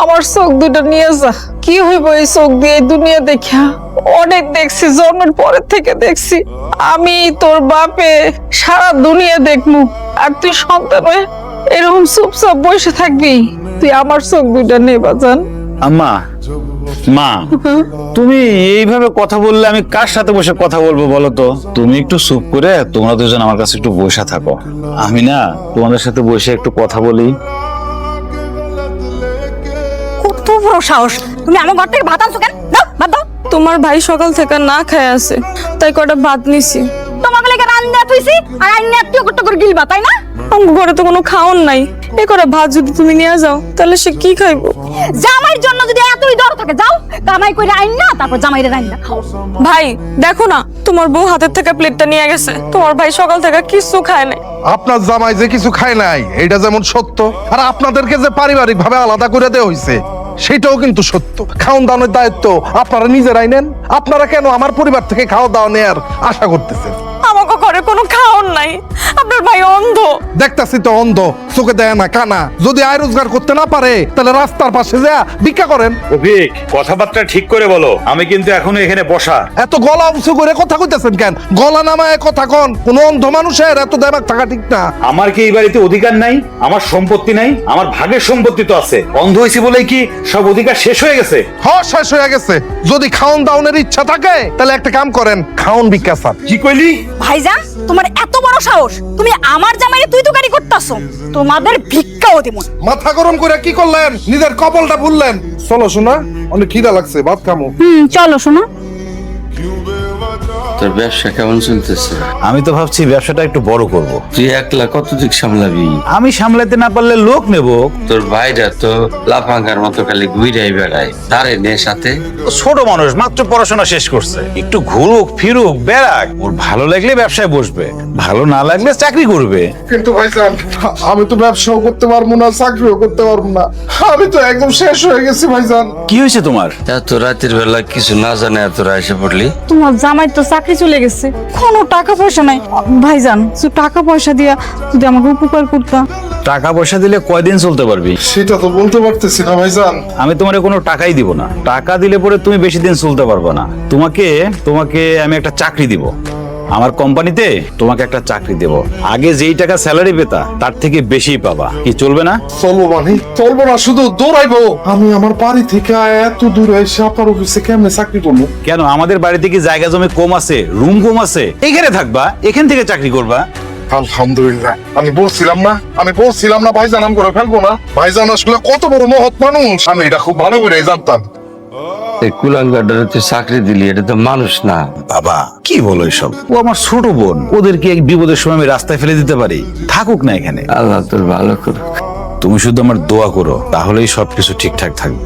আমার চোখ দুটো নিয়ে যা। কি হইব এই চোখ দিয়ে এই দুনিয়া দেখা? অনেক দেখছি, জন্মের পরের থেকে দেখছি। আমি তোর বাপে সারা দুনিয়া দেখমু, আর তুই সন্তান হয়ে এরকম চুপচাপ বসে থাকবি? তুই আমার চোখ দুইটা নে বাজান। আম্মা, মা, তুমি এইভাবে কথা বললে আমি কার সাথে বসে কথা বলবো বলো তো? তুমি একটু চুপ করে তোমরা দুজন আমার কাছে একটু বসে থাকো, আমি না তোমাদের সাথে বসে একটু কথা বলি। কত বড় সাহস! তুমি আমার ঘর থেকে ভাত আনছো কেন? দাও, ভাত দাও। তোমার ভাই সকাল থেকে না খায় আছে, তাই কটা ভাত নিছি। তোমাকে লেগে রান্না তুইছি আর রান্না তুই কত করে গিলবা, তাই না? আমার ঘরে তো কোনো খাওন নাই, এ করে ভাত যদি তুমি নিয়ে যাও তাহলে সে কি খাইবো? জামাইয়ের জন্য যদি এতই দর থাকে, যাও কামাই করে আইনা তারপর জামাইরে রান্না খাও। ভাই দেখো না, তোমার বউ হাতের থেকে প্লেটটা নিয়ে গেছে। তোমার ভাই সকাল থেকে কিছু খায় নাই। আপনার জামাই যে কিছু খায় নাই এটা যেমন সত্য, আর আপনাদেরকে যে পারিবারিক ভাবে আলাদা করে দেওয়া হয়েছে সেটাও কিন্তু সত্য। খাওন দাওয়ানোর দায়িত্ব আপনারা নিজেরাই নেন। আপনারা কেন আমার পরিবার থেকে খাওয়া দাওয়া নেয়ার আশা করতেছেন? আমাকে ঘরে কোনো খাওন নাই, আপনার ভাই অন্ধ। দেখতাছি তো অন্ধ, চোখে দেয় না কানা। যদি আয় রোজগার করতে না পারে তাহলে রাস্তার পাশে যা ভিক্ষা করেন। অভিক, কথাবার্তা ঠিক করে বলো, আমি কিন্তু এখনো এখানে বসা। এত গলা উঁচু করে কথা কইতেছেন কেন? গলা নামায় কথা কন। কোন অন্ধ মানুষের এত দেমাগ থাকা ঠিক না। আমার কি এই বাড়িতে অধিকার নাই? আমার সম্পত্তি নাই? আমার ভাগের সম্পত্তি তো আছে। অন্ধ হয়েছি বলেই কি সব অধিকার শেষ হয়ে গেছে? শেষ হয়ে গেছে। যদি খাওন দাওনের ইচ্ছা থাকে তাহলে একটা কাম করেন, খাওন ভিক্ষা চান। কি কইলি? ভাইজান, তোমার এত বড় সাহস, তুমি আমার জামাইরে তুই তুকারি করতাছো? তোমাদের ভিক্ষাও দিমু না। মাথা গরম করে কি করলেন? নিজের কপালটা ভুললেন। চলো শোনা, অনেক খিদা লাগছে, ভাত খামো। চলো শোনো। তোর ব্যবসা কেমন চলতেছে? আমি তো ভাবছি ব্যবসাটা একটু বড় করব। তুই একলা কত দিক সামলাবি? আমি সামলাতে না পারলে লোক নেব। তোর ভাইরা তো লাফাঙ্গার মতো খালি ঘুরাই বেড়ায়, তারে নে সাথে। ছোট মানুষ, মাত্র পড়াশোনা শেষ করছে, একটু ঘুরুক ফিরুক বেড়াক। ওর ভালো লাগলে ব্যবসায় বসবে, ভালো না লাগলে চাকরি করবে। কিন্তু ভাইজান, আমি তো ব্যবসাও করতে পারবো না, চাকরিও করতে পারবো না। আমি তো একদম শেষ হয়ে গেছি ভাইজান। কি হয়েছে তোমার? এত রাতের বেলা কিছু না জানে এত এসে পড়লি? তোমার জামাই তো চাকরি চলে গেছে, কোনো টাকা পয়সা নাই। ভাইজান, তুই টাকা পয়সা দিয়া যদি আমাকে উপকার করতা। টাকা পয়সা দিলে কয়দিন চলতে পারবি? সেটা তো বলতে পারতেছি না ভাইজান। আমি তোমার কোনো টাকাই দিব না। টাকা দিলে পরে তুমি বেশি দিন চলতে পারবে না। তোমাকে আমি একটা চাকরি দিব, আমার কোম্পানিতে তোমাকে একটা চাকরি দেব। আগে যেই টাকা স্যালারি পেতা তার থেকে বেশি পাবা। কি চলবে না? চলবো মানে চলবো না, শুধু দৌড়াইবো। আমি আমার বাড়ি থেকে এত দূরে এসে আপনার অফিসে কেমনে চাকরি করবো? কেন, আমাদের বাড়িতে কি জায়গা জমি কম আছে, রুম কম আছে? এখানে থাকবা, এখান থেকে চাকরি করবা। আলহামদুলিল্লাহ। আমি বলছিলাম না ভাইজান আমি করে ফেলবো না। ভাইজান আসলে কত বড় মহৎ মানুষ, আমি এটা খুব ভালো করে জানতাম। এই কুলাঙ্গাটারে তুই চাকরি দিলি, এটা তো মানুষ না। বাবা কি বলো এসব? ও আমার ছোট বোন, ওদেরকে এক বিপদের সময় আমি রাস্তায় ফেলে দিতে পারি? থাকুক না এখানে। আল্লাহ তোর ভালো করুক। তুমি শুধু আমার দোয়া করো, তাহলেই সবকিছু ঠিকঠাক থাকবে।